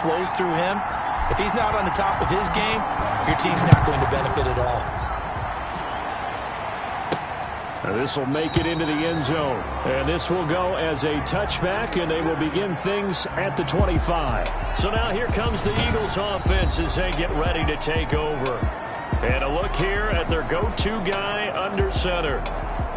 flows through him. If he's not on the top of his game, your team's not going to benefit at all. This will make it into the end zone. And this will go as a touchback, and they will begin things at the 25. So now here comes the Eagles offense as they get ready to take over. And a look here at their go-to guy under center.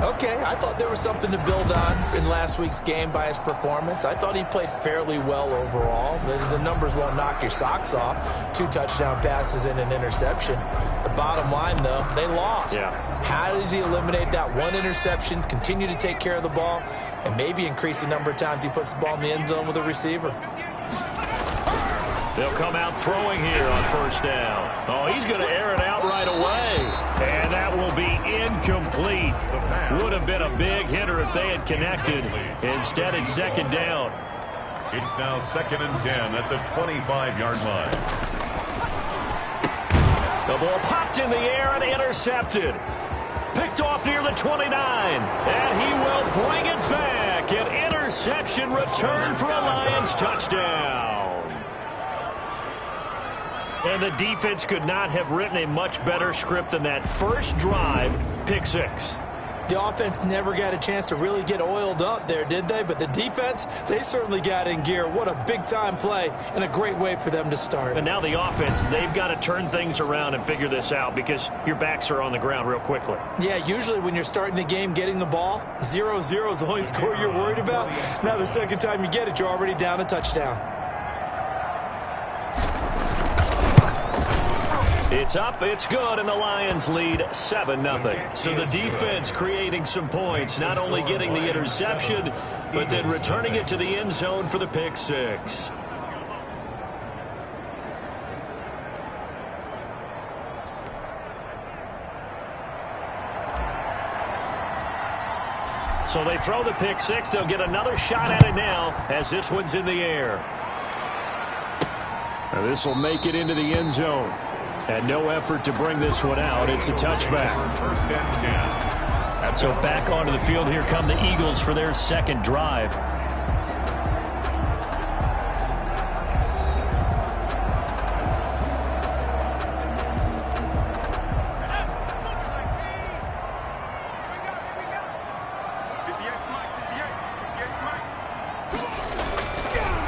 Okay, I thought there was something to build on in last week's game by his performance. I thought he played fairly well overall. The numbers won't knock your socks off. 2 touchdown passes and an interception. The bottom line, though, they lost. Yeah. How does he eliminate that one interception, continue to take care of the ball, and maybe increase the number of times he puts the ball in the end zone with a receiver? They'll come out throwing here on first down. Oh, he's going to air it out right away. And that will be incomplete. Would have been a big hitter if they had connected. Instead, it's second down. It's now 2nd and 10 at the 25-yard line. The ball popped in the air and intercepted. Picked off near the 29. And he will bring it back. An interception return for a Lions touchdown. And the defense could not have written a much better script than that first drive, pick 6. The offense never got a chance to really get oiled up there, did they? But the defense, they certainly got in gear. What a big-time play and a great way for them to start. And now the offense, they've got to turn things around and figure this out because your backs are on the ground real quickly. Yeah, usually when you're starting the game getting the ball, 0-0 is the only score you're worried about. Now the second time you get it, you're already down a touchdown. It's up, it's good, and the Lions lead 7-0. So the defense creating some points, not only getting the interception, but then returning it to the end zone for the pick 6. So they throw the pick 6. They'll get another shot at it now as this one's in the air. Now this will make it into the end zone. And no effort to bring this one out. It's a touchback. So back onto the field, here come the Eagles for their second drive.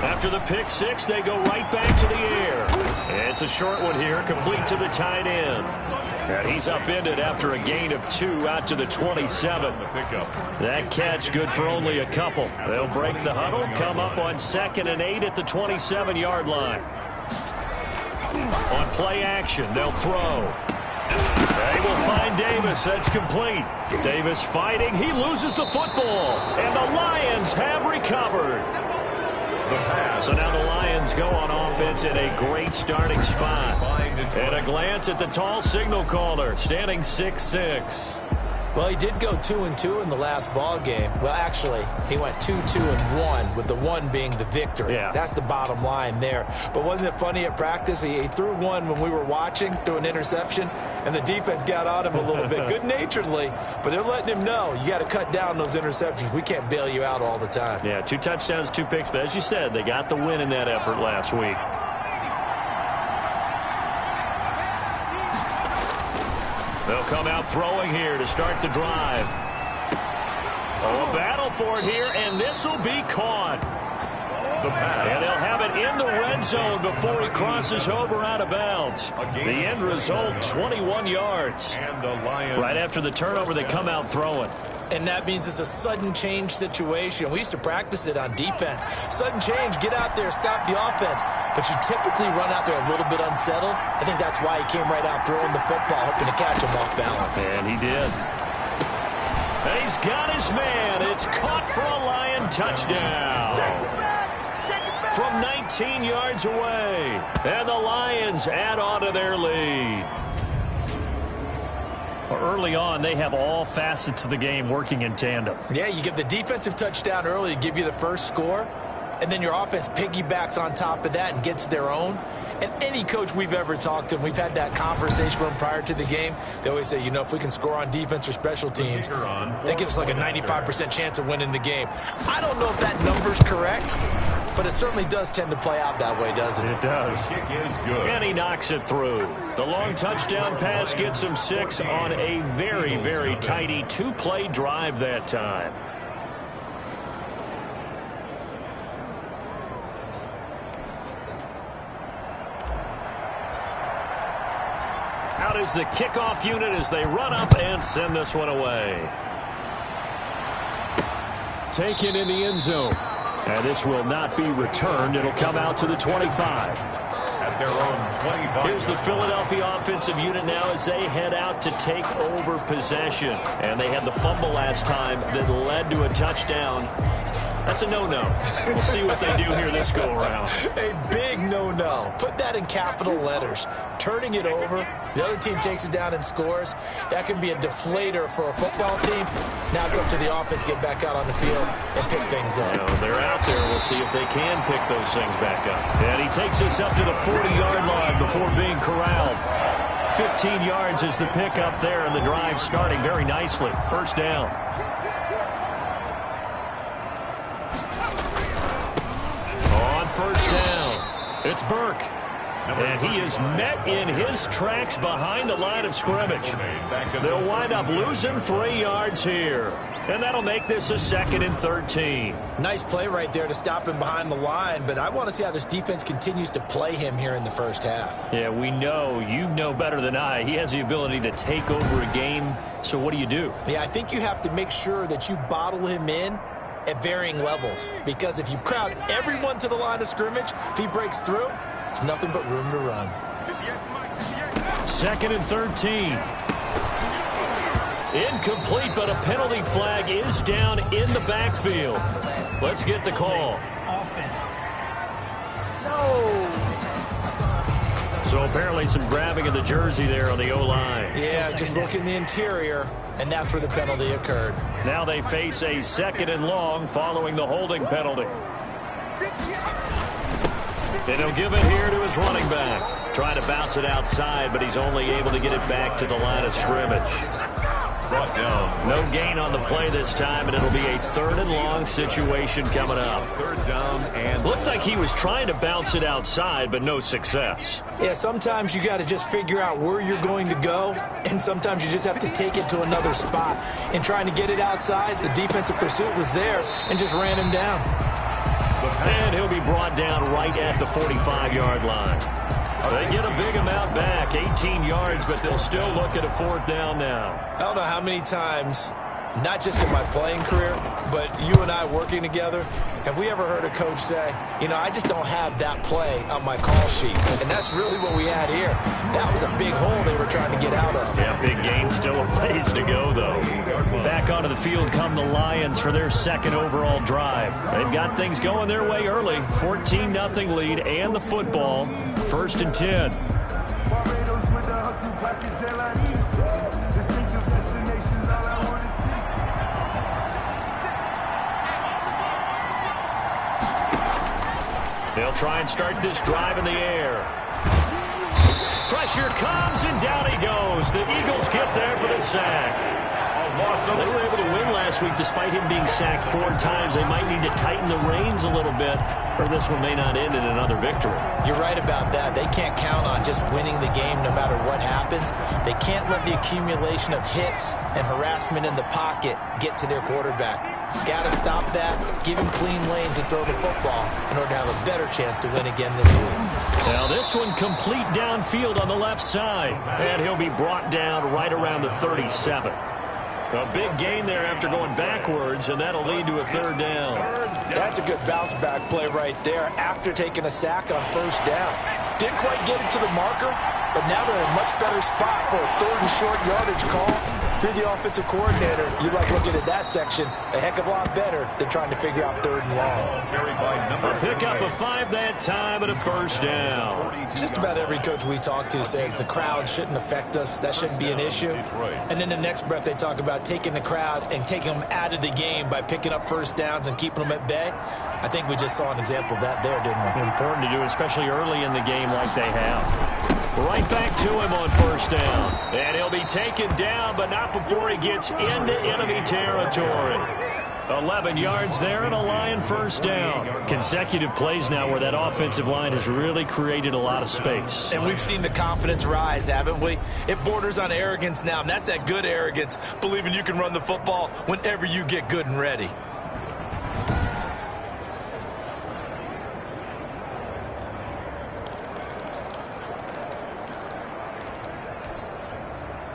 After the pick 6, they go right back to the air. It's a short one here, complete to the tight end. And he's upended after a gain of 2 out to the 27. That catch good for only a couple. They'll break the huddle, come up on 2nd and 8 at the 27-yard line. On play action, they'll throw. They will find Davis. That's complete. Davis fighting. He loses the football. And the Lions have recovered. So now the Lions go on offense in a great starting spot. And a glance at the tall signal caller, standing 6'6". Well, he did go 2-2 in the last ball game. Well, actually, he went 2-2-1, with the 1 being the victory. Yeah. That's the bottom line there. But wasn't it funny at practice? He threw one when we were watching, threw an interception, and the defense got on him a little bit, good-naturedly. But they're letting him know, you got to cut down those interceptions. We can't bail you out all the time. Yeah, 2 touchdowns, 2 picks. But as you said, they got the win in that effort last week. They'll come out throwing here to start the drive. Oh, a battle for it here, and this will be caught. And they'll have it in the red zone before he crosses over out of bounds. The end result, 21 yards. Right after the turnover, they come out throwing. And that means it's a sudden change situation. We used to practice it on defense. Sudden change, get out there, stop the offense. But you typically run out there a little bit unsettled. I think that's why he came right out throwing the football, hoping to catch him off balance. And he did. And he's got his man. It's caught for a Lion touchdown. From 19 yards away. And the Lions add on to their lead. Early on, they have all facets of the game working in tandem. Yeah, you get the defensive touchdown early to give you the first score, and then your offense piggybacks on top of that and gets their own. And any coach we've ever talked to, we've had that conversation with them prior to the game, they always say, you know, if we can score on defense or special teams, that gives us like a 95% chance of winning the game. I don't know if that number's correct, but it certainly does tend to play out that way, doesn't it? It does. The kick is good. And he knocks it through. The long touchdown pass gets him 6 on a very, very tidy 2-play drive that time. Out is the kickoff unit as they run up and send this one away. Taken in the end zone. And this will not be returned. It'll come out to the 25. At their own 25. Here's the Philadelphia offensive unit now as they head out to take over possession. And they had the fumble last time that led to a touchdown. That's a no-no. We'll see what they do here this go-around. A big no-no. Put that in capital letters. Turning it over, the other team takes it down and scores. That can be a deflator for a football team. Now it's up to the offense to get back out on the field and pick things up. You know, they're out there. We'll see if they can pick those things back up. And he takes us up to the 40-yard line before being corralled. 15 yards is the pickup there, and the drive starting very nicely. First down. First down. It's Burke. And he is met in his tracks behind the line of scrimmage. They'll wind up losing 3 yards here. And that'll make this a 2nd and 13. Nice play right there to stop him behind the line, but I want to see how this defense continues to play him here in the first half. Yeah, we know. You know better than I. He has the ability to take over a game. So what do you do? Yeah, I think you have to make sure that you bottle him in at varying levels, because if you crowd everyone to the line of scrimmage, if he breaks through, there's nothing but room to run. 2nd and 13. Incomplete, but a penalty flag is down in the backfield. Let's get the call. Offense. No. So apparently some grabbing of the jersey there on the O-line. Yeah, just look in the interior, and that's where the penalty occurred. Now they face a 2nd and long following the holding penalty. And he'll give it here to his running back. Trying to bounce it outside, but he's only able to get it back to the line of scrimmage. Brought down. No gain on the play this time, and it'll be a 3rd and long situation coming up. 3rd down and Looked like he was trying to bounce it outside, but no success. Yeah, sometimes you got to just figure out where you're going to go, and sometimes you just have to take it to another spot. In trying to get it outside, the defensive pursuit was there and just ran him down. And he'll be brought down right at the 45-yard line. They get a big amount back, 18 yards, but they'll still look at a 4th down now. I don't know how many times, not just in my playing career, but you and I working together, have we ever heard a coach say, you know, I just don't have that play on my call sheet. And that's really what we had here. That was a big hole they were trying to get out of. Yeah, big gain, still a ways to go, though. Back onto the field come the Lions for their 2nd overall drive. They've got things going their way early. 14-0 lead and the football. 1st and 10. They'll try and start this drive in the air. Pressure comes, and down he goes. The Eagles get there for the sack. They were able to win last week despite him being sacked 4 times. They might need to tighten the reins a little bit, or this one may not end in another victory. You're right about that. They can't count on just winning the game no matter what happens. They can't let the accumulation of hits and harassment in the pocket get to their quarterback. Got to stop that, give him clean lanes and throw the football in order to have a better chance to win again this week. Now this one complete downfield on the left side, and he'll be brought down right around the 37. A big gain there after going backwards, and that'll lead to a 3rd down. That's a good bounce-back play right there after taking a sack on 1st down. Didn't quite get it to the marker, but now they're in a much better spot for a 3rd and short yardage call. If you're the offensive coordinator, you like looking at that section a heck of a lot better than trying to figure out 3rd and long. A pickup of 5 that time and a 1st down. Just about every coach we talk to says the crowd shouldn't affect us. That shouldn't be an issue. And then the next breath they talk about taking the crowd and taking them out of the game by picking up 1st downs and keeping them at bay. I think we just saw an example of that there, didn't we? Important to do, especially early in the game like they have. Right back to him on 1st down. And he'll be taken down, but not before he gets into enemy territory. 11 yards there and a Lion first down. Consecutive plays now where that offensive line has really created a lot of space. And we've seen the confidence rise, haven't we? It borders on arrogance now, and that's that good arrogance, believing you can run the football whenever you get good and ready.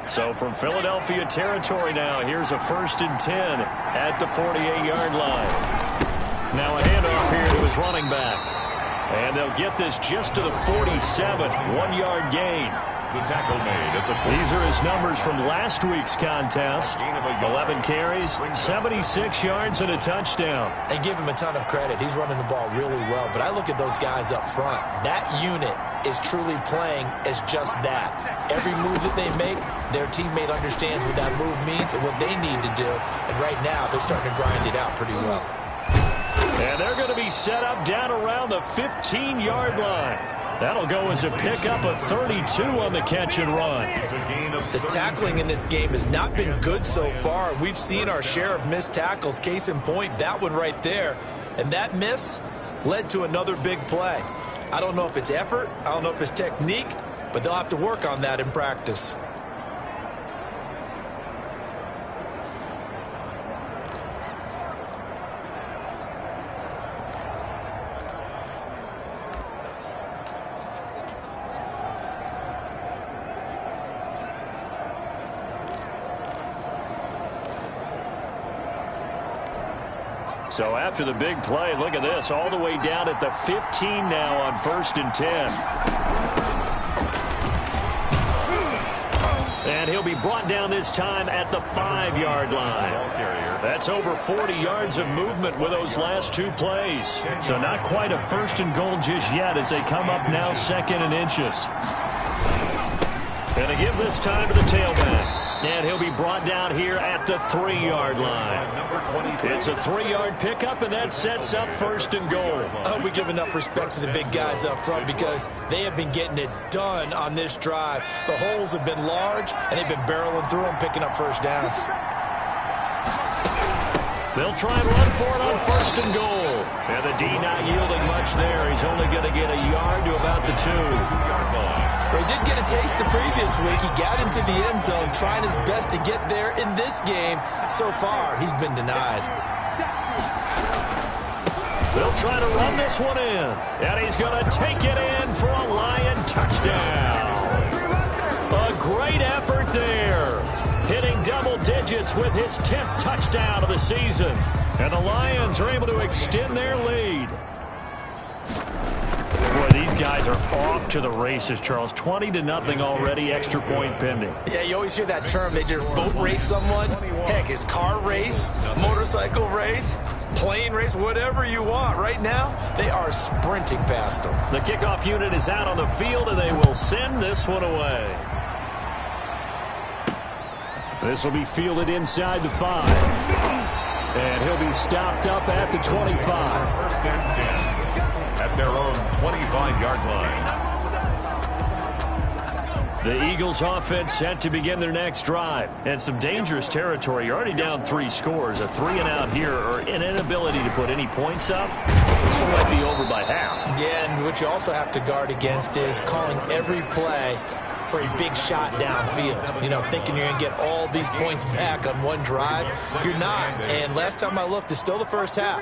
So from Philadelphia territory now, here's a 1st and 10 at the 48-yard line. Now a handoff here to his running back. And they'll get this just to the 47, 1-yard gain. The tackle made at the 40. These are his numbers from last week's contest. 11 carries, 76 yards, and a touchdown. And give him a ton of credit. He's running the ball really well. But I look at those guys up front. That unit is truly playing as just that. Every move that they make, their teammate understands what that move means and what they need to do. And right now, they're starting to grind it out pretty well. And they're going to be set up down around the 15-yard line. That'll go as a pickup of 32 on the catch and run. The tackling in this game has not been good so far. We've seen our share of missed tackles. Case in point, that one right there. And that miss led to another big play. I don't know if it's effort. I don't know if it's technique. But they'll have to work on that in practice. So after the big play, look at this, all the way down at the 15 now on 1st and 10. And he'll be brought down this time at the 5-yard line. That's over 40 yards of movement with those last 2 plays. So not quite a 1st and goal just yet as they come up now 2nd and inches. Going to give this time to the tailback. And he'll be brought down here at the 3-yard line. It's a 3-yard pickup, and that sets up 1st and goal. I hope we give enough respect to the big guys up front because they have been getting it done on this drive. The holes have been large, and they've been barreling through them, picking up first downs. They'll try and run for it on 1st and goal. And the D not yielding much there. He's only going to get a yard to about the 2. He did get a taste the previous week. He got into the end zone, trying his best to get there in this game. So far, he's been denied. They'll try to run this one in. And he's going to take it in for a Lion touchdown. A great effort there. Hitting double digits with his 10th touchdown of the season. And the Lions are able to extend their lead. Boy, these guys are off to the races, Charles. 20-0 already, extra point pending. Yeah, you always hear that term. They just boat race someone. Heck, it's car race, motorcycle race, plane race, whatever you want. Right now, they are sprinting past them. The kickoff unit is out on the field, and they will send this one away. This will be fielded inside the 5. And he'll be stopped up at the 25. 1st and 10 at their own 25-yard line. The Eagles offense set to begin their next drive. And some dangerous territory. You're already down 3 scores. A 3-and-out here or an inability to put any points up. This one might be over by half. Yeah, and what you also have to guard against is calling every play for a big shot downfield. You know, thinking you're going to get all these points back on one drive. You're not. And last time I looked, it's still the first half.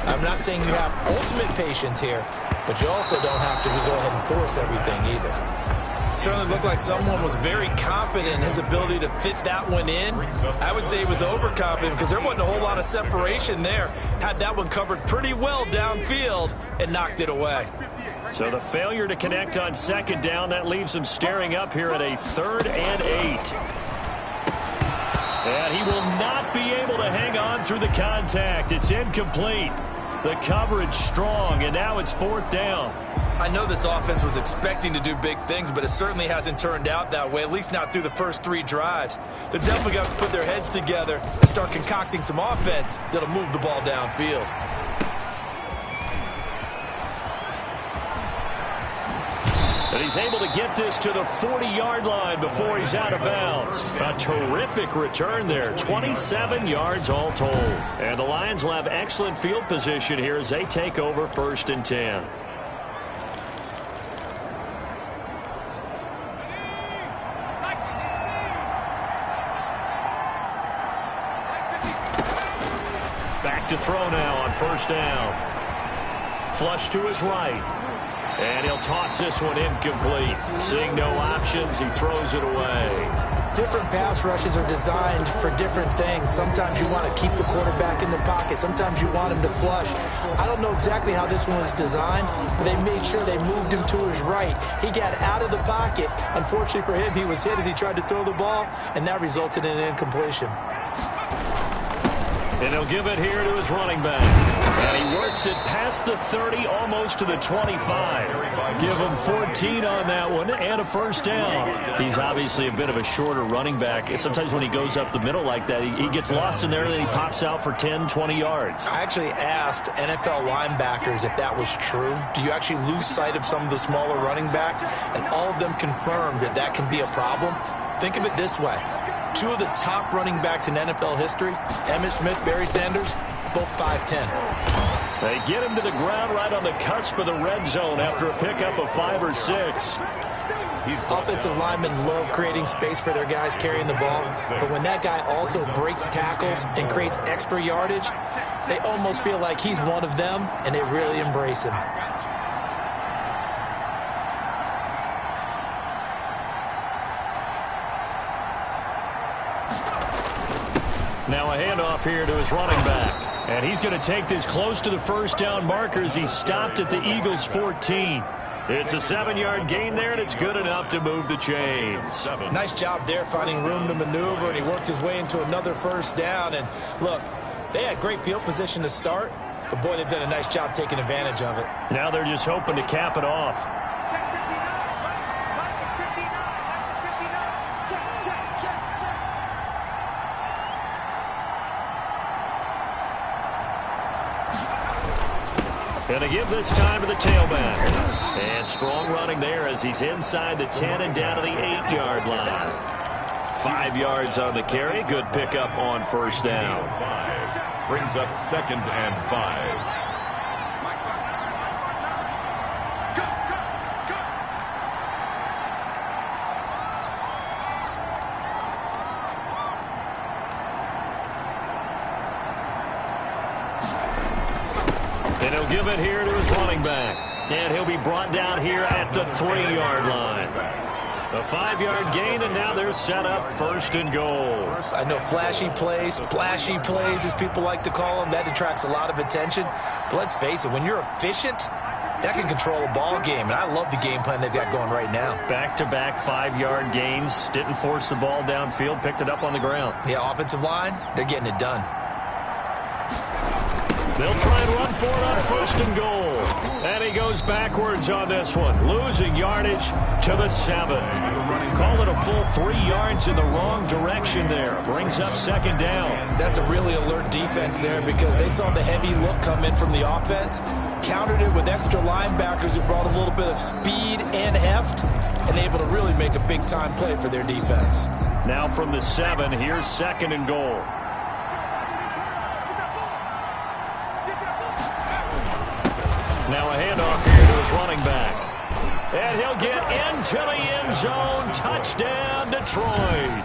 I'm not saying you have ultimate patience here, but you also don't have to go ahead and force everything either. Certainly looked like someone was very confident in his ability to fit that one in. I would say he was overconfident because there wasn't a whole lot of separation there. Had that one covered pretty well downfield and knocked it away. So the failure to connect on 2nd down, that leaves him staring up here at a 3rd and 8. And he will not be able to hang on through the contact. It's incomplete. The coverage strong, and now it's 4th down. I know this offense was expecting to do big things, but it certainly hasn't turned out that way, at least not through the first 3 drives. They're definitely going to put their heads together and start concocting some offense that'll move the ball downfield. But he's able to get this to the 40-yard line before he's out of bounds. A terrific return there. 27 yards all told. And the Lions will have excellent field position here as they take over 1st and 10. Back to throw now on 1st down. Flush to his right. And he'll toss this one incomplete. Seeing no options, he throws it away. Different pass rushes are designed for different things. Sometimes you want to keep the quarterback in the pocket. Sometimes you want him to flush. I don't know exactly how this one was designed, but they made sure they moved him to his right. He got out of the pocket. Unfortunately for him, he was hit as he tried to throw the ball, and that resulted in an incompletion. And he'll give it here to his running back. And he works it past the 30, almost to the 25. Give him 14 on that one and a 1st down. He's obviously a bit of a shorter running back. Sometimes when he goes up the middle like that, he gets lost in there, and then he pops out for 10, 20 yards. I actually asked NFL linebackers if that was true. Do you actually lose sight of some of the smaller running backs? And all of them confirmed that that can be a problem. Think of it this way. 2 of the top running backs in NFL history, Emmitt Smith, Barry Sanders, both 5'10". They get him to the ground right on the cusp of the red zone after a pickup of 5 or 6. Offensive linemen love creating space for their guys carrying the ball, but when that guy also breaks tackles and creates extra yardage, they almost feel like he's one of them, and they really embrace him. Now a handoff here to his running back. And he's going to take this close to the 1st down markers. He stopped at the Eagles' 14. It's a 7-yard gain there, and it's good enough to move the chains. Nice job there finding room to maneuver, and he worked his way into another 1st down. And look, they had great field position to start, but boy, they've done a nice job taking advantage of it. Now they're just hoping to cap it off. And they give this time to the tailback. And strong running there as he's inside the 10 and down to the 8-yard line. 5 yards on the carry. Good pickup on 1st down. Brings up 2nd and 5. And he'll give it here to his running back. And he'll be brought down here at the 3-yard line. A 5-yard gain, and now they're set up 1st and goal. I know flashy plays, splashy plays, as people like to call them, that attracts a lot of attention. But let's face it, when you're efficient, that can control a ball game. And I love the game plan they've got going right now. Back-to-back 5-yard gains. Didn't force the ball downfield, picked it up on the ground. Yeah, offensive line, they're getting it done. They'll try and run for it on 1st and goal. And he goes backwards on this one, losing yardage to the 7. Call it a full 3 yards in the wrong direction there. Brings up 2nd down. That's a really alert defense there because they saw the heavy look come in from the offense, countered it with extra linebackers who brought a little bit of speed and heft, and able to really make a big-time play for their defense. Now from the 7, here's 2nd and goal. Now a handoff here to his running back. And he'll get into the end zone. Touchdown, Detroit.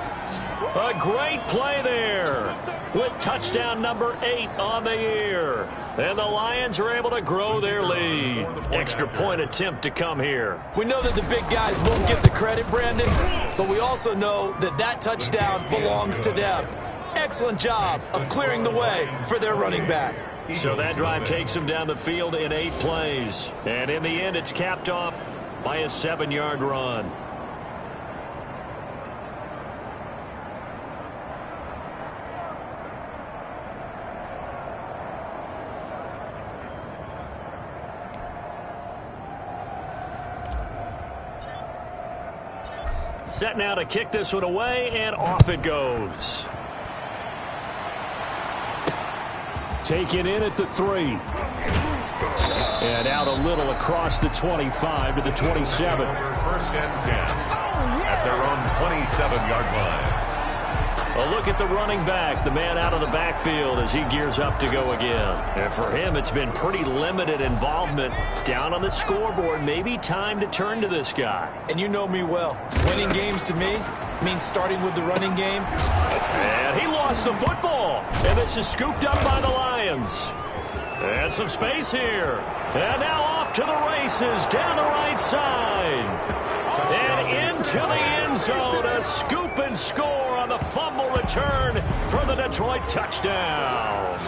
A great play there with touchdown number 8 on the year. And the Lions are able to grow their lead. Extra point attempt to come here. We know that the big guys won't get the credit, Brandon, but we also know that that touchdown belongs to them. Excellent job of clearing the way for their running back. So that drive takes him down the field in 8 plays. And in the end, it's capped off by a 7-yard run. Set now to kick this one away, and off it goes. Taken in at the 3. And out a little across the 25 to the 27. First and 10 at their own 27-yard line. A look at the running back, the man out of the backfield as he gears up to go again. And for him, it's been pretty limited involvement down on the scoreboard. Maybe time to turn to this guy. And you know me well. Winning games to me means starting with the running game. And he lost the football. And this is scooped up by the Lions. And some space here. And now off to the races down the right side. And into the end zone, a scoop and score on the fumble return for the Detroit touchdown.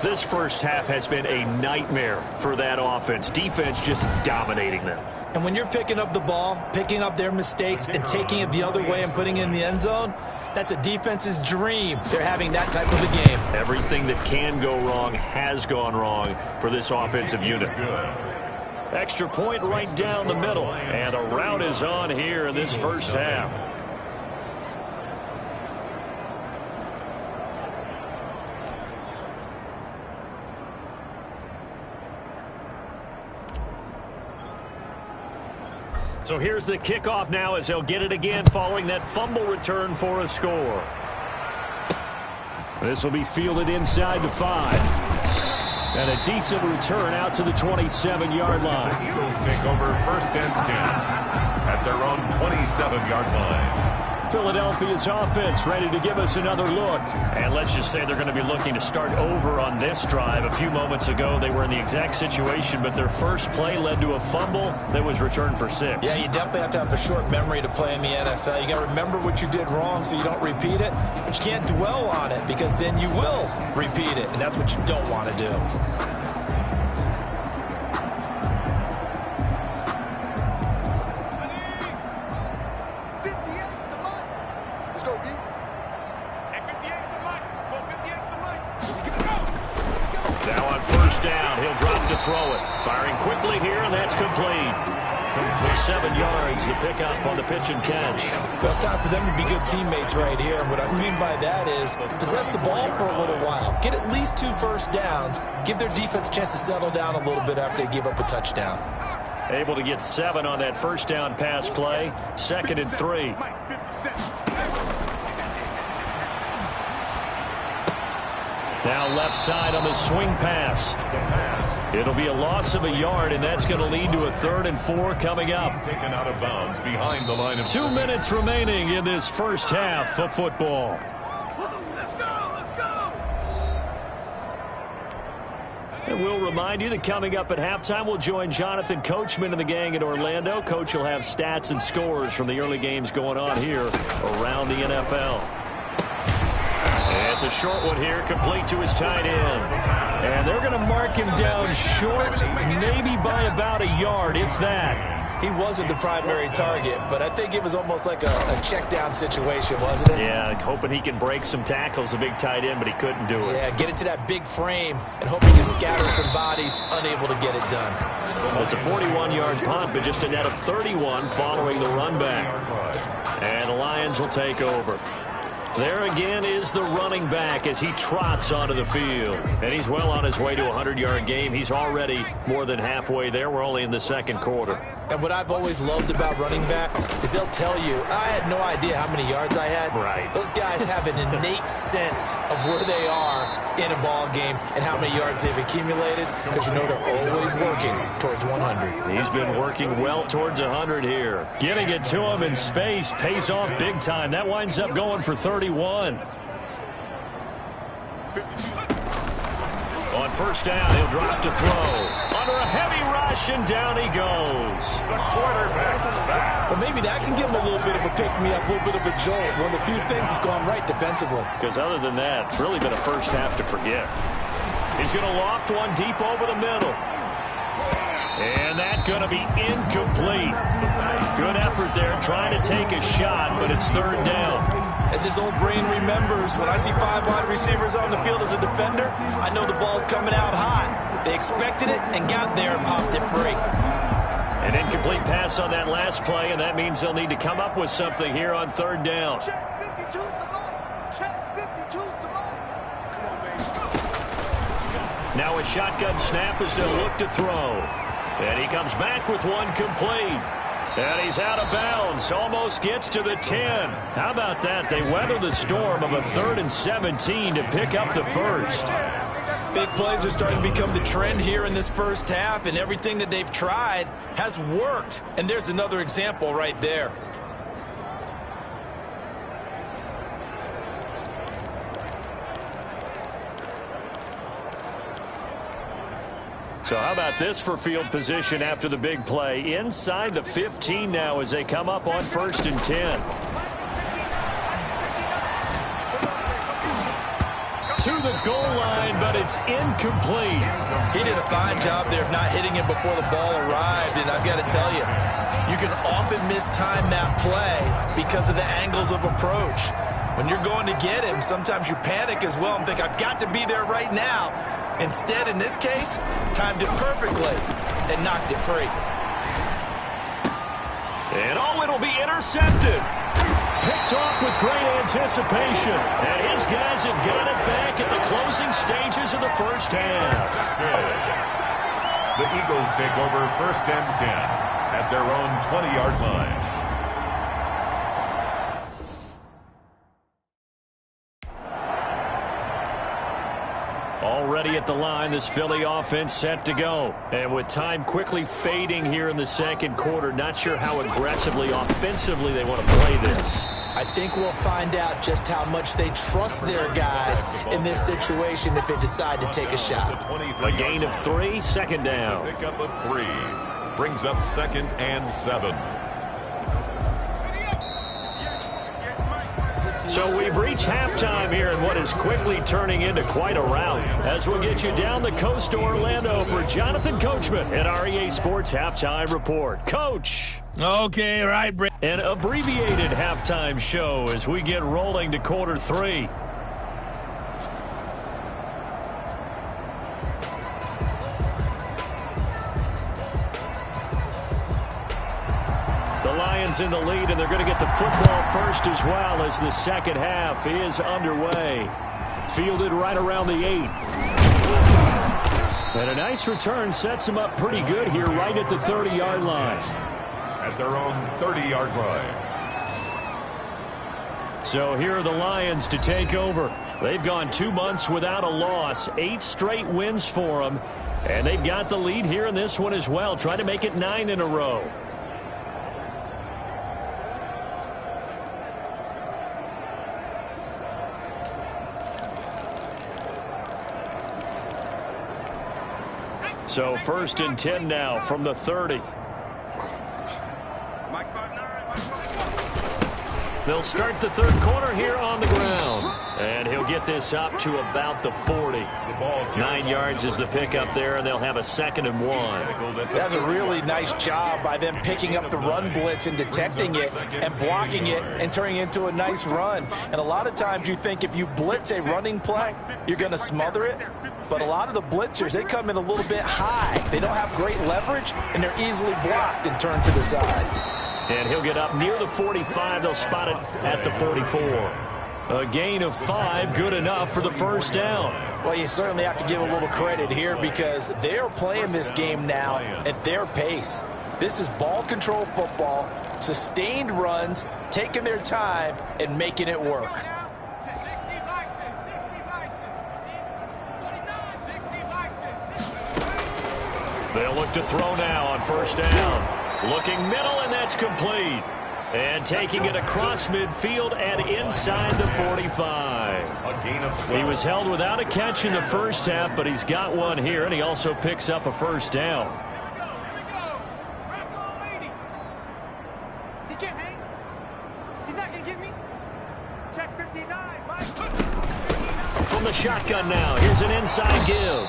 This first half has been a nightmare for that offense. Defense just dominating them. And when you're picking up the ball, picking up their mistakes, and taking it the other way and putting it in the end zone, that's a defense's dream. They're having that type of a game. Everything that can go wrong has gone wrong for this offensive unit. Extra point right down the middle. And a rout is on here in this first half. So here's the kickoff now as they'll get it again following that fumble return for a score. This will be fielded inside the 5. And a decent return out to the 27-yard line. Eagles take over first and 10 at their own 27-yard line. Philadelphia's offense ready to give us another look. And let's just say they're going to be looking to start over on this drive. A few moments ago, they were in the exact situation, but their first play led to a fumble that was returned for 6. Yeah, you definitely have to have a short memory to play in the NFL. You got to remember what you did wrong so you don't repeat it, but you can't dwell on it because then you will repeat it, and that's what you don't want to do. Throw it. Firing quickly here, and that's complete. There's 7 yards, the pickup on the pitch and catch. Well, it's time for them to be good teammates right here. And what I mean by that is possess the ball for a little while. Get at least 2 first downs. Give their defense a chance to settle down a little bit after they give up a touchdown. Able to get 7 on that first down pass play. 2nd and 3. Now left side on the swing pass. It'll be a loss of a yard, and that's going to lead to a 3rd and 4 coming up. Taken out of bounds behind the line of 2 minutes remaining in this first half of football. And we'll remind you that coming up at halftime, we'll join Jonathan Coachman and the gang in Orlando. Coach will have stats and scores from the early games going on here around the NFL. And it's a short one here, complete to his tight end. And they're going to mark him down short, maybe by about a yard, if that. He wasn't the primary target, but I think it was almost like a check down situation, wasn't it? Yeah, hoping he can break some tackles, a big tight end, but he couldn't do it. Yeah, get it to that big frame and hope he can scatter some bodies, unable to get it done. It's a 41-yard punt, but just a net of 31 following the run back. And the Lions will take over. There again is the running back as he trots onto the field. And he's well on his way to a 100-yard game. He's already more than halfway there. We're only in the second quarter. And what I've always loved about running backs is they'll tell you, I had no idea how many yards I had. Right. Those guys have an innate sense of where they are in a ball game and how many yards they've accumulated because you know they're always working towards 100. He's been working well towards 100 here. Getting it to him in space pays off big time. That winds up going for 31. On first down, he'll drop to throw. Under a heavy rush, and down he goes. The quarterback sack. But maybe that can give him a little bit of a pick-me-up, a little bit of a jolt. One of the few things that's gone right defensively. Because other than that, it's really been a first half to forget. He's going to loft one deep over the middle. And that's going to be incomplete. Good effort there, trying to take a shot, but it's 3rd down. As his old brain remembers, when I see 5 wide receivers on the field as a defender, I know the ball's coming out high. They expected it and got there and popped it free. An incomplete pass on that last play, and that means they'll need to come up with something here on 3rd down. Check 52's the line. Check 52's the line. Come on, baby. Now a shotgun snap as they'll look to throw. And he comes back with one complete. And he's out of bounds. Almost gets to the 10. How about that? They weather the storm of a 3rd and 17 to pick up the first. Big plays are starting to become the trend here in this first half, and everything that they've tried has worked. And there's another example right there. So how about this for field position after the big play? Inside the 15 now as they come up on 1st and 10. To the goal line, but it's incomplete. He did a fine job there of not hitting him before the ball arrived, and I've got to tell you, you can often mistime that play because of the angles of approach. When you're going to get him, sometimes you panic as well and think, I've got to be there right now. Instead, in this case, timed it perfectly and knocked it free. And it'll be intercepted. Picked off with great anticipation. And his guys have got it back at the closing stages of the first half. The Eagles take over 1st and 10 at their own 20-yard line. Already at the line, this Philly offense set to go. And with time quickly fading here in the second quarter, not sure how aggressively, offensively they want to play this. I think we'll find out just how much they trust their guys in this situation if they decide to take a shot. A gain of 3, 2nd down. Pick up a 3. Brings up 2nd and 7. So we've reached halftime here in what is quickly turning into quite a rout. As we'll get you down the coast to Orlando for Jonathan Coachman at our EA Sports Halftime Report. Coach. Okay, right, Brett. An abbreviated halftime show as we get rolling to quarter 3. The Lions in the lead, and they're going to get the football first as well as the second half is underway. Fielded right around the 8. And a nice return sets them up pretty good here right at the 30-yard line. At their own 30-yard line. So here are the Lions to take over. They've gone 2 months without a loss, 8 straight wins for them. And they've got the lead here in this one as well, trying to make it 9 in a row. So 1st and 10 now from the 30. They'll start the third quarter here on the ground. And he'll get this up to about the 40. 9 yards is the pickup there, and they'll have a 2nd and 1. That's a really nice job by them picking up the run blitz and detecting it and blocking it and turning it into a nice run. And a lot of times you think if you blitz a running play, you're going to smother it. But a lot of the blitzers, they come in a little bit high. They don't have great leverage, and they're easily blocked and turned to the side. And he'll get up near the 45. They'll spot it at the 44. A gain of 5, good enough for the first down. Well, you certainly have to give a little credit here because they're playing this game now at their pace. This is ball control football, sustained runs, taking their time and making it work. They'll look to throw now on first down. Looking middle, and that's complete. And taking it across midfield and inside the 45. He was held without a catch in the first half, but he's got one here, and he also picks up a first down. He can't hang. He's not going to get me. Check 59. From the shotgun now, here's an inside give.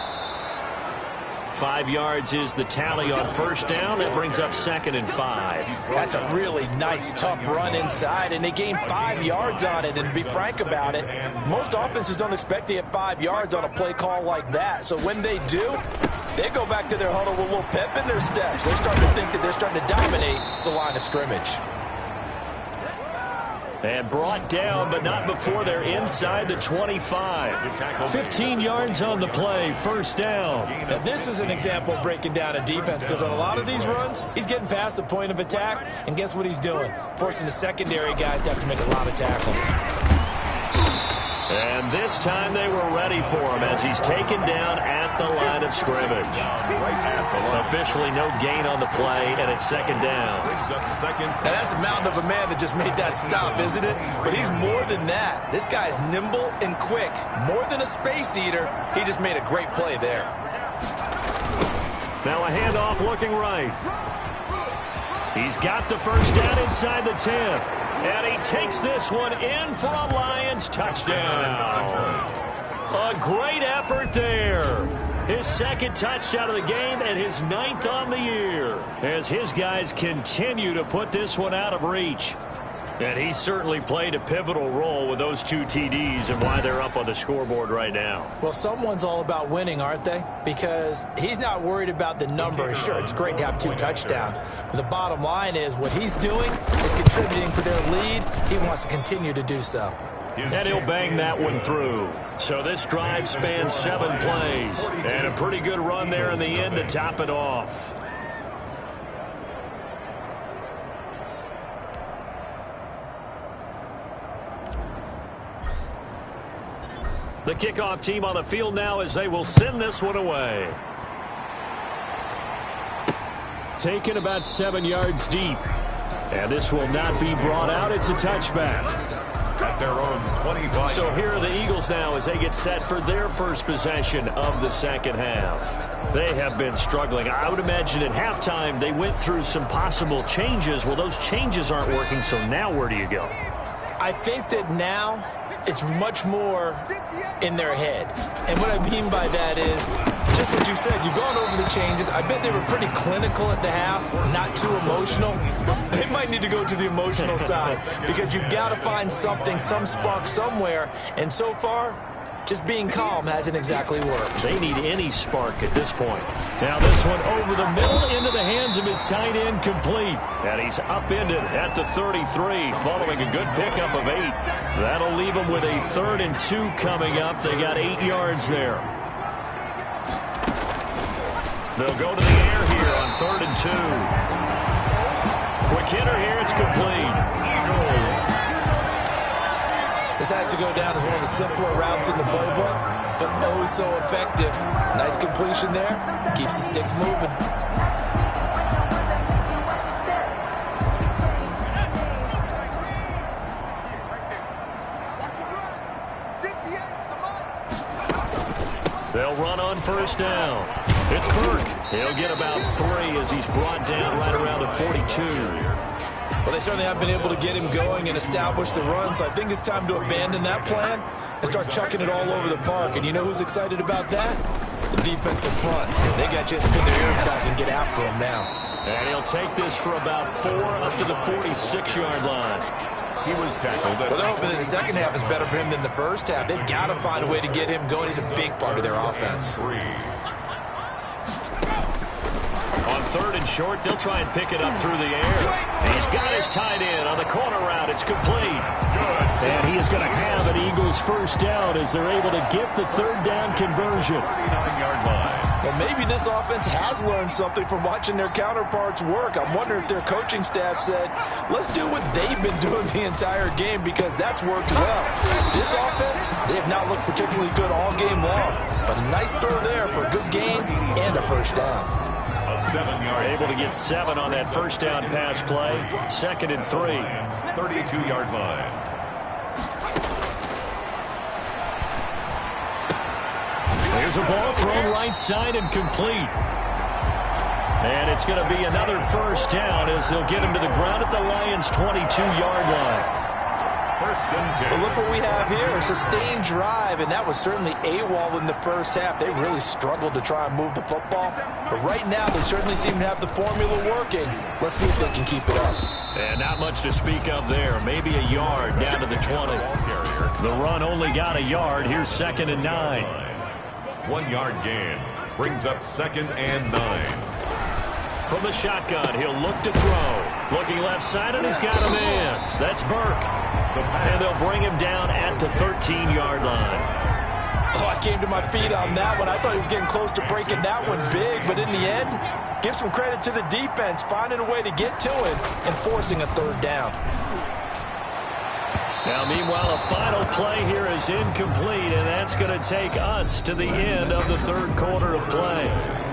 5 yards is the tally on first down. That brings up 2nd and 5. That's a really nice, tough run inside, and they gained 5 yards on it. And to be frank about it, most offenses don't expect to get 5 yards on a play call like that. So when they do, they go back to their huddle with a little pep in their steps. They're starting to think that they're starting to dominate the line of scrimmage. And brought down, but not before they're inside the 25. 15 yards on the play, first down. Now, this is an example of breaking down a defense, because on a lot of these runs, he's getting past the point of attack, and guess what he's doing? Forcing the secondary guys to have to make a lot of tackles. And this time they were ready for him as he's taken down at the line of scrimmage. Officially no gain on the play, and it's second down. Now that's a mountain of a man that just made that stop, isn't it? But he's more than that. This guy's nimble and quick. More than a space eater, he just made a great play there. Now a handoff looking right. He's got the first down inside the 10. And he takes this one in for a Lions touchdown. A great effort there. His second touchdown of the game and his 9th on the year, as his guys continue to put this one out of reach. And he certainly played a pivotal role with those 2 TDs and why they're up on the scoreboard right now. Well, someone's all about winning, aren't they? Because he's not worried about the number. Sure, it's great to have 2 touchdowns. But the bottom line is what he's doing is contributing to their lead. He wants to continue to do so. And he'll bang that one through. So this drive spans 7 plays. And a pretty good run there in the end to top it off. The kickoff team on the field now as they will send this one away. Taken about 7 yards deep. And this will not be brought out. It's a touchback. At their own 25. So here are the Eagles now as they get set for their first possession of the second half. They have been struggling. I would imagine at halftime they went through some possible changes. Well, those changes aren't working, so now where do you go? I think that now it's much more in their head. And what I mean by that is just what you said. You've gone over the changes. I bet they were pretty clinical at the half, not too emotional. They might need to go to the emotional side because you've got to find something, some spark somewhere. And so far, just being calm hasn't exactly worked. They need any spark at this point. Now this one over the middle into the hands of his tight end, complete. And he's upended at the 33 following a good pickup of 8. That'll leave him with a 3rd and 2 coming up. They got 8 yards there. They'll go to the air here on 3rd and 2. Quick hitter here, it's complete. This has to go down as one of the simpler routes in the playbook, but oh so effective. Nice completion there. Keeps the sticks moving. They'll run on first down. It's Burke. He'll get about 3 as he's brought down right around the 42. Well, they certainly have been able to get him going and establish the run, so I think it's time to abandon that plan and start chucking it all over the park. And you know who's excited about that? The defensive front. They got just pin their ears back and get after him now. And he'll take this for about 4 up to the 46-yard line. He was tackled. Well, they're hoping that the second half is better for him than the first half. They've got to find a way to get him going. He's a big part of their offense. On 3rd and short, they'll try and pick it up through the air. He's got his tight end on the corner route. It's complete. And he is going to have an Eagles first down as they're able to get the 3rd down conversion. 39-yard line. Well, maybe this offense has learned something from watching their counterparts work. I'm wondering if their coaching staff said, let's do what they've been doing the entire game because that's worked well. This offense, they have not looked particularly good all game long. But a nice throw there for a good game and a first down. A 7-yard. Able to get 7 on that first down pass play. 2nd and 3. 32-yard line. Here's a ball thrown right side and complete. And it's going to be another first down as they'll get him to the ground at the Lions' 22-yard line. First and 10. Well, look what we have here. A sustained drive, and that was certainly AWOL in the first half. They really struggled to try and move the football. But right now, they certainly seem to have the formula working. Let's see if they can keep it up. And not much to speak of there. Maybe a yard down to the 20. The run only got a yard. Here's 2nd and 9. 1-yard gain. Brings up 2nd and 9. From the shotgun, he'll look to throw. Looking left side, and he's got a man. That's Burke. And they'll bring him down at the 13-yard line. Oh, I came to my feet on that one. I thought he was getting close to breaking that one big, but in the end, give some credit to the defense, finding a way to get to it and forcing a third down. Now, meanwhile, a final play here is incomplete, and that's going to take us to the end of the third quarter of play.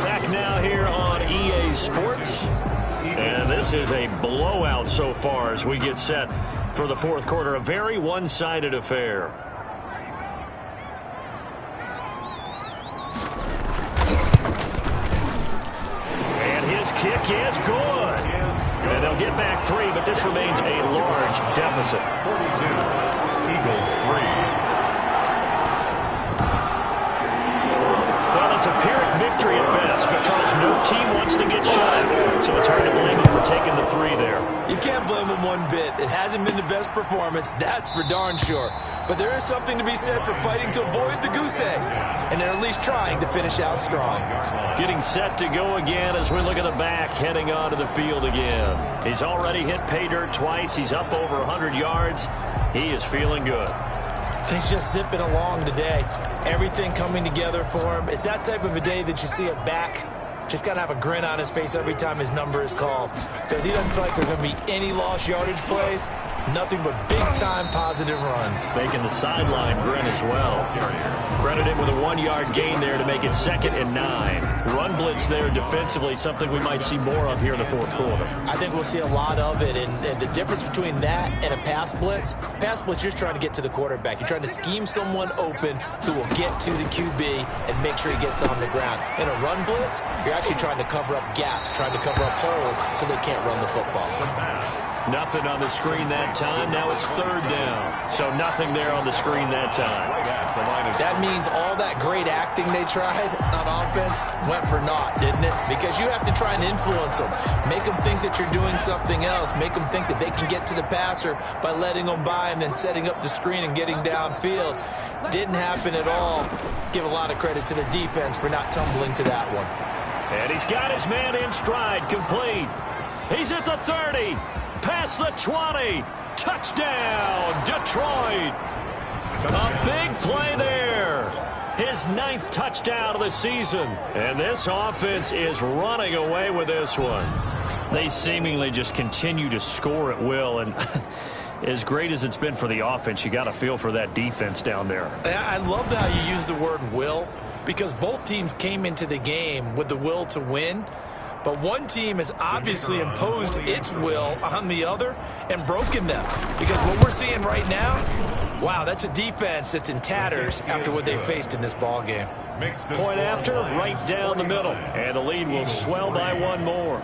Back now here on EA Sports. And this is a blowout so far as we get set for the fourth quarter. A very one-sided affair. And his kick is good. And they'll get back 3, but this remains a large deficit. 42. Eagles 3. Well, it's a Pyrrhic victory at best, but Charles, no team wants to get shot, so it's hard to blame them for taking the 3 there. You can't blame them one bit. It hasn't been the best performance, that's for darn sure. But there is something to be said for fighting to avoid the goose egg, and they're at least trying to finish out strong. Getting set to go again as we look at the back, heading onto the field again. He's already hit pay dirt twice. He's up over 100 yards. He is feeling good. He's just zipping along today. Everything coming together for him. It's that type of a day that you see a back just got to have a grin on his face every time his number is called, because he doesn't feel like there are going to be any lost yardage plays. Nothing but big-time positive runs. Making the sideline grin as well. Credit him with a 1-yard gain there to make it 2nd and 9. Run blitz there defensively, something we might see more of here in the fourth quarter. I think we'll see a lot of it, and the difference between that and a pass blitz, you're just trying to get to the quarterback. You're trying to scheme someone open who will get to the QB and make sure he gets on the ground. In a run blitz, you're actually trying to cover up gaps, trying to cover up holes so they can't run the football. Nothing on the screen that time. Now it's 3rd down. So nothing there on the screen that time. That means all that great acting they tried on offense went for naught, didn't it? Because you have to try and influence them. Make them think that you're doing something else. Make them think that they can get to the passer by letting them by and then setting up the screen and getting downfield. Didn't happen at all. Give a lot of credit to the defense for not tumbling to that one. And he's got his man in stride, complete. He's at the 30. Past the 20. Touchdown, Detroit. A big play there. His 9th touchdown of the season. And this offense is running away with this one. They seemingly just continue to score at will. And as great as it's been for the offense, you got to feel for that defense down there. I love how you use the word will, because both teams came into the game with the will to win. But one team has obviously imposed its will on the other and broken them. Because what we're seeing right now, wow, that's a defense that's in tatters after what they faced in this ball game. Point after, right down the middle. And the lead will swell by 1 more.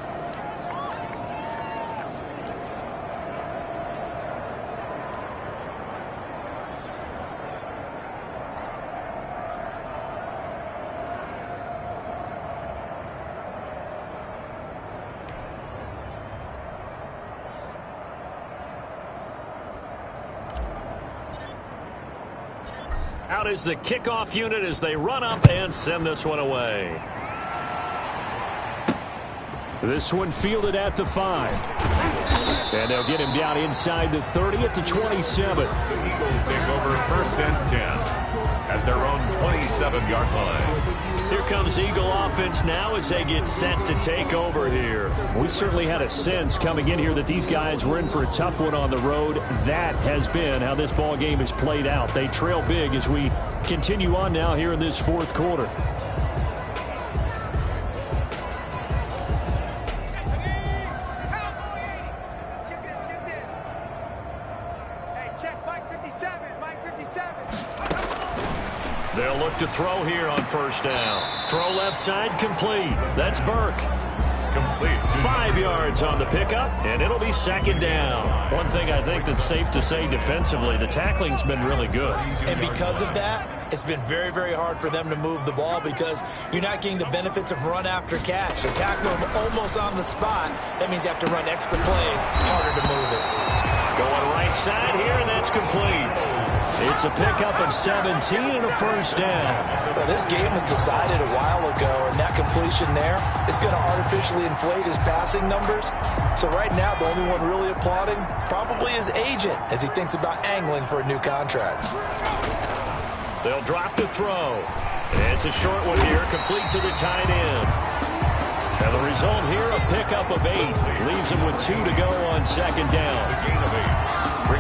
Out is the kickoff unit as they run up and send this one away. This one fielded at the 5. And they'll get him down inside the 30 at the 27. The Eagles take over 1st and 10 at their own 27-yard line. Here comes Eagle offense now as they get set to take over here. We certainly had a sense coming in here that these guys were in for a tough one on the road. That has been how this ball game has played out. They trail big as we continue on now here in this fourth quarter. They'll look to throw here on 1st down. Throw left side, complete. That's Burke. Complete. 5 yards on the pickup, and it'll be 2nd down. One thing I think that's safe to say defensively, the tackling's been really good. And because of that, it's been very, very hard for them to move the ball because you're not getting the benefits of run after catch. They tackle them almost on the spot. That means you have to run extra plays, harder to move it. Going right side here, and that's complete. It's a pickup of 17 and a first down. Well, this game was decided a while ago, and that completion there is going to artificially inflate his passing numbers. So right now, the only one really applauding probably his agent as he thinks about angling for a new contract. They'll drop the throw. It's a short one here, complete to the tight end. And the result here, a pickup of 8. Leaves him with 2 to go on second down.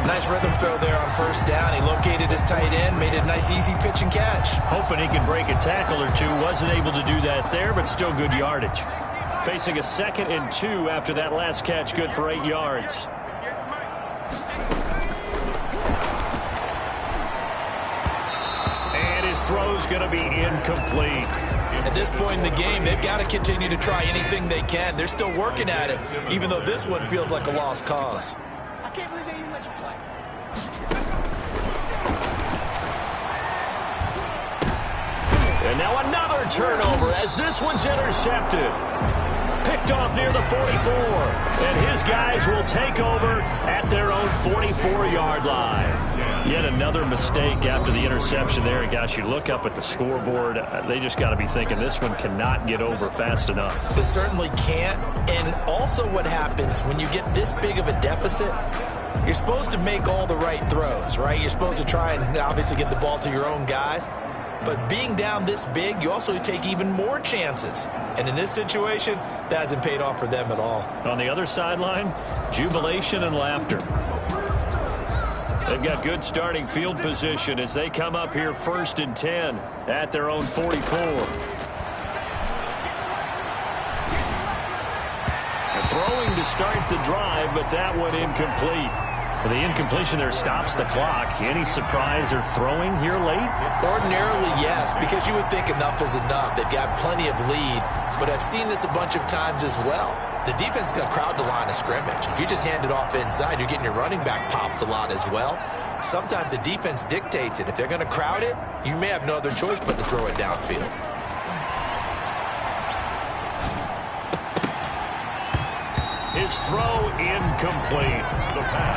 Nice rhythm throw there on first down. He located his tight end, made it a nice easy pitch and catch. Hoping he can break a tackle or two. Wasn't able to do that there, but still good yardage. Facing a 2nd and 2 after that last catch, good for 8 yards. And his throw's going to be incomplete. At this point in the game, they've got to continue to try anything they can. They're still working at it, even though this one feels like a lost cause. I can't believe they even let you play. And now another turnover as this one's intercepted. Picked off near the 44. And his guys will take over at their own 44-yard line. Yet another mistake after the interception there. And gosh, you look up at the scoreboard, they just got to be thinking this one cannot get over fast enough. It certainly can't. And also what happens when you get this big of a deficit, you're supposed to make all the right throws, right? You're supposed to try and obviously get the ball to your own guys. But being down this big, you also take even more chances. And in this situation, that hasn't paid off for them at all. On the other sideline, jubilation and laughter. They've got good starting field position as they come up here 1st and 10 at their own 44. Throwing to start the drive, but that one incomplete. The incompletion there stops the clock. Any surprise they're throwing here late? Ordinarily, yes, because you would think enough is enough. They've got plenty of lead, but I've seen this a bunch of times as well. The defense is going to crowd the line of scrimmage. If you just hand it off inside, you're getting your running back popped a lot as well. Sometimes the defense dictates it. If they're going to crowd it, you may have no other choice but to throw it downfield. His throw incomplete.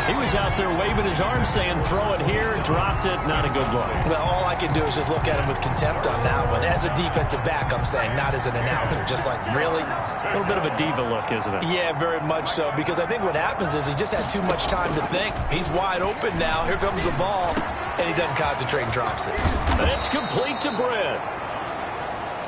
He was out there waving his arm saying throw it here, dropped it, not a good look. Well, all I can do is just look at him with contempt on that one. As a defensive back, I'm saying, not as an announcer. Just like, really? A little bit of a diva look, isn't it? Yeah, very much so, because I think what happens is he just had too much time to think. He's wide open now. Here comes the ball, and he doesn't concentrate and drops it. And it's complete to Brent.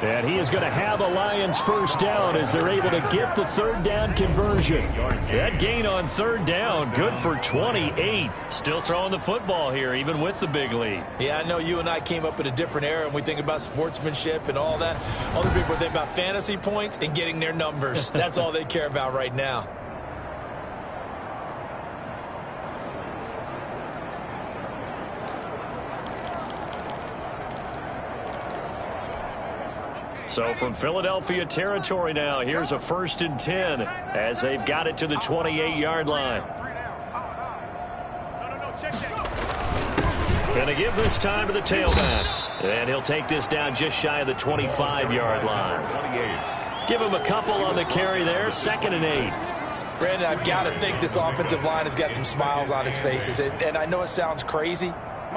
And he is going to have the Lions first down as they're able to get the 3rd down conversion. That gain on 3rd down, good for 28. Still throwing the football here, even with the big lead. Yeah, I know you and I came up in a different era, and we think about sportsmanship and all that. Other people think about fantasy points and getting their numbers. That's all they care about right now. So from Philadelphia territory now, here's a 1st and 10 as they've got it to the 28-yard line. Going to give this time to the tailback. And he'll take this down just shy of the 25-yard line. Give him a couple on the carry there, 2nd and 8. Brandon, I've got to think this offensive line has got some smiles on its faces. And I know it sounds crazy,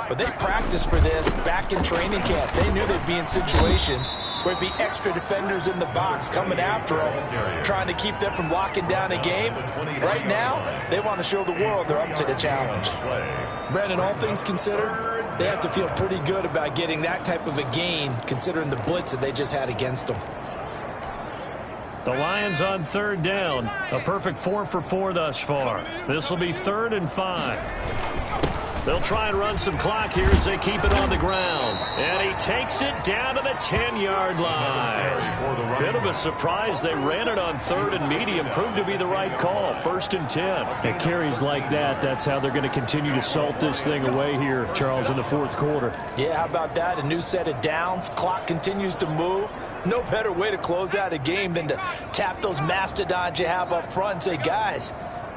but they practiced for this back in training camp. They knew they'd be in situations where it'd be extra defenders in the box coming after them, trying to keep them from locking down a game. Right now, they want to show the world they're up to the challenge. Brandon, all things considered, they have to feel pretty good about getting that type of a gain, considering the blitz that they just had against them. The Lions on 3rd down. A perfect 4 for 4 thus far. This will be 3rd and 5. They'll try and run some clock here as they keep it on the ground. And he takes it down to the 10-yard line. Bit of a surprise. They ran it on 3rd and medium. Proved to be the right call. 1st and 10. At carries like that, that's how they're going to continue to salt this thing away here, Charles, in the 4th quarter. Yeah, how about that? A new set of downs. Clock continues to move. No better way to close out a game than to tap those mastodons you have up front and say, guys,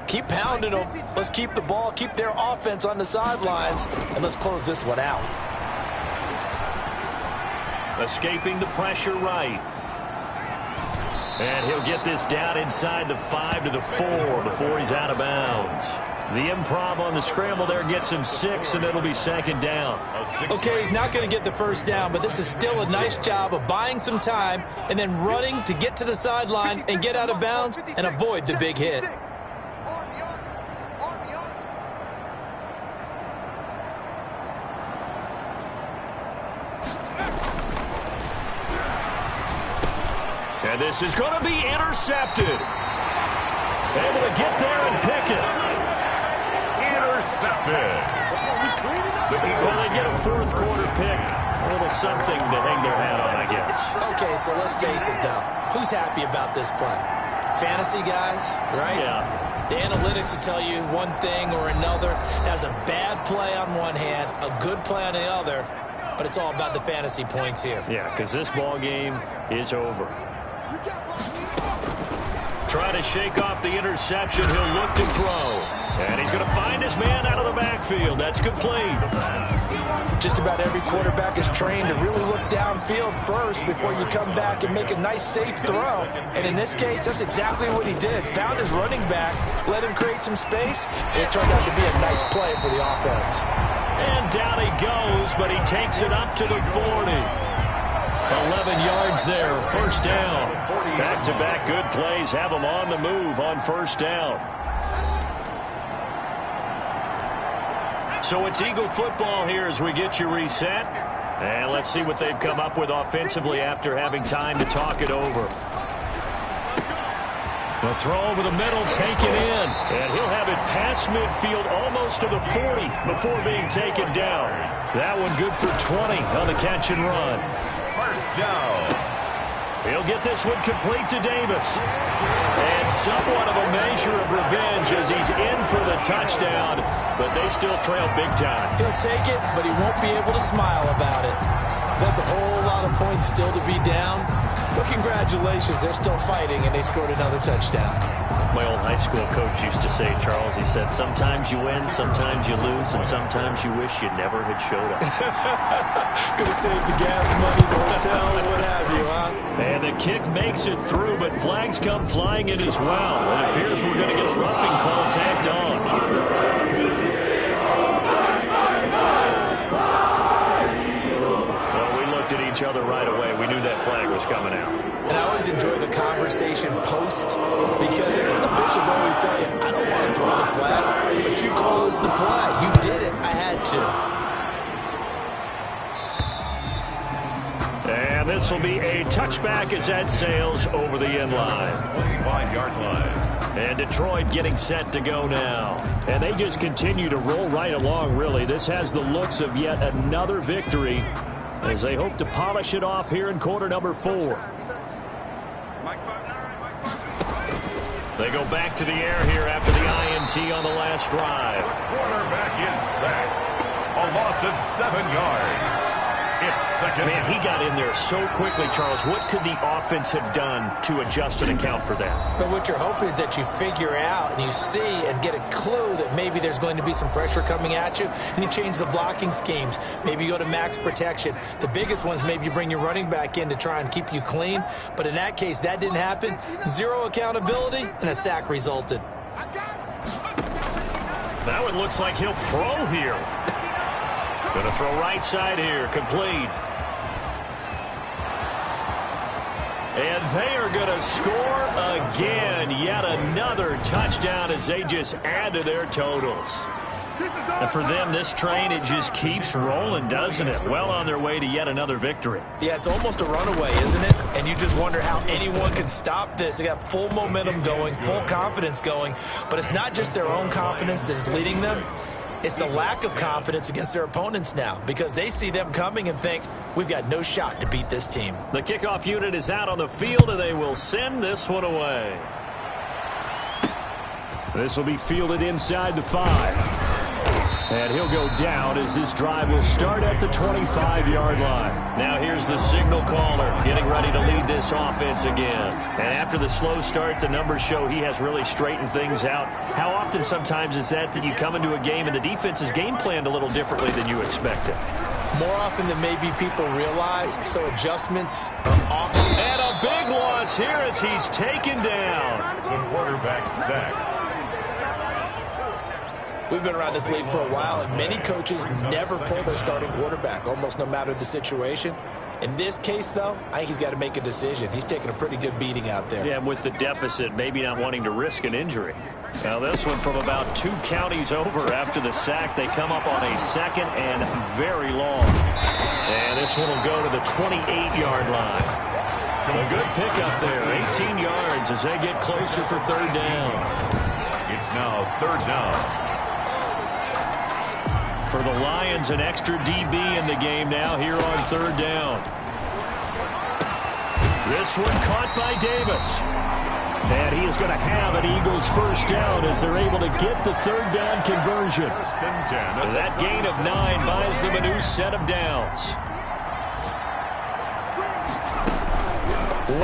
keep pounding them. Let's keep the ball, keep their offense on the sidelines, and let's close this one out. Escaping the pressure right. And he'll get this down inside the 5 to the 4 before he's out of bounds. The improv on the scramble there gets him 6, and it'll be second down. Okay, he's not going to get the first down, but this is still a nice job of buying some time and then running to get to the sideline and get out of bounds and avoid the big hit. And this is going to be intercepted. Able to get there and pick it. Intercepted. Well, they get a fourth quarter pick. A little something to hang their hat on, I guess. Okay, so let's face it, though. Who's happy about this play? Fantasy guys, right? Yeah. The analytics will tell you one thing or another. That's a bad play on one hand, a good play on the other, but it's all about the fantasy points here. Yeah, because this ball game is over. Trying to shake off the interception. He'll look to throw. And he's going to find his man out of the backfield. That's complete. Just about every quarterback is trained to really look downfield first before you come back and make a nice, safe throw. And in this case, that's exactly what he did. Found his running back, let him create some space, and it turned out to be a nice play for the offense. And down he goes, but he takes it up to the 40. 11 yards there, first down. Back-to-back good plays have him on the move on first down. So it's Eagle football here as we get you reset. And let's see what they've come up with offensively after having time to talk it over. The throw over the middle, taken in. And he'll have it past midfield almost to the 40 before being taken down. That one good for 20 on the catch and run. First down. He'll get this one complete to Davis. And somewhat of a measure of revenge as he's in for the touchdown. But they still trail big time. He'll take it, but he won't be able to smile about it. That's a whole lot of points still to be down. But congratulations, they're still fighting, and they scored another touchdown. My old high school coach used to say, Charles, he said, sometimes you win, sometimes you lose, and sometimes you wish you never had showed up. Gonna save the gas money, the hotel, what have you, huh? And the kick makes it through, but flags come flying in as well. It appears we're going to get a roughing call tacked on. At each other right away. We knew that flag was coming out. And I always enjoy the conversation post because officials always tell you, I don't want to throw the flag, but you caused the play. You did it. I had to. And this will be a touchback as that sails over the end line. 25-yard line. And Detroit getting set to go now. And they just continue to roll right along, really. This has the looks of yet another victory as they hope to polish it off here in quarter number 4. They go back to the air here after the INT on the last drive. The quarterback is sacked. A loss of 7 yards. It's second. Man, he got in there so quickly, Charles. What could the offense have done to adjust and account for that? But what you're hoping is that you figure out and you see and get a clue that maybe there's going to be some pressure coming at you, and you change the blocking schemes. Maybe you go to max protection. The biggest one is maybe you bring your running back in to try and keep you clean. But in that case, that didn't happen. Zero accountability, and a sack resulted. That one looks like he'll throw here. Going to throw right side here, complete. And they are going to score again. Yet another touchdown as they just add to their totals. And for them, this train, it just keeps rolling, doesn't it? Well on their way to yet another victory. Yeah, it's almost a runaway, isn't it? And you just wonder how anyone can stop this. They got full momentum going, full confidence going. But it's not just their own confidence that's leading them. It's the lack of confidence against their opponents now because they see them coming and think, we've got no shot to beat this team. The kickoff unit is out on the field, and they will send this one away. This will be fielded inside the 5. And he'll go down as this drive will start at the 25-yard line. Now here's the signal caller getting ready to lead this offense again. And after the slow start, the numbers show he has really straightened things out. How often sometimes is that you come into a game and the defense is game planned a little differently than you expected? More often than maybe people realize, so adjustments are often. And a big loss here as he's taken down. The quarterback sacked. We've been around this league for a while, and many coaches never pull their starting quarterback, almost no matter the situation. In this case, though, I think he's got to make a decision. He's taking a pretty good beating out there. Yeah, and with the deficit, maybe not wanting to risk an injury. Now this one from about 2 counties over after the sack. They come up on a 2nd and very long. And this one will go to the 28-yard line. A good pickup there, 18 yards as they get closer for 3rd down. It's now 3rd down. For the Lions, an extra DB in the game now here on 3rd down. This one caught by Davis. And he is going to have an Eagles 1st down as they're able to get the 3rd down conversion. That gain of 9 buys them a new set of downs.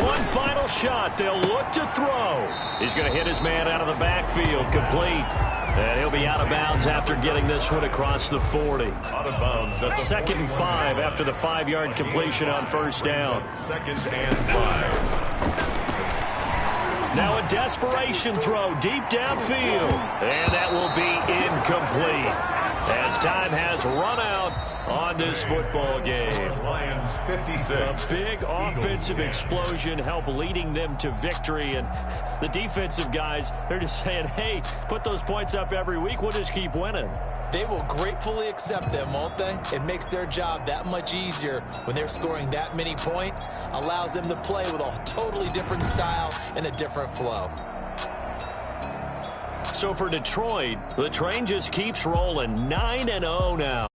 One final shot. They'll look to throw. He's going to hit his man out of the backfield, complete. And he'll be out of bounds after getting this one across the 40. Out of bounds at the 2nd and 5 after the 5-yard completion on 1st down. 2nd and 5. Now a desperation throw deep downfield. And that will be incomplete as time has run out on this football game. Lions 56. A big offensive explosion helped leading them to victory. And the defensive guys, they're just saying, hey, put those points up every week. We'll just keep winning. They will gratefully accept them, won't they? It makes their job that much easier when they're scoring that many points. Allows them to play with a totally different style and a different flow. So for Detroit, the train just keeps rolling 9-0 now.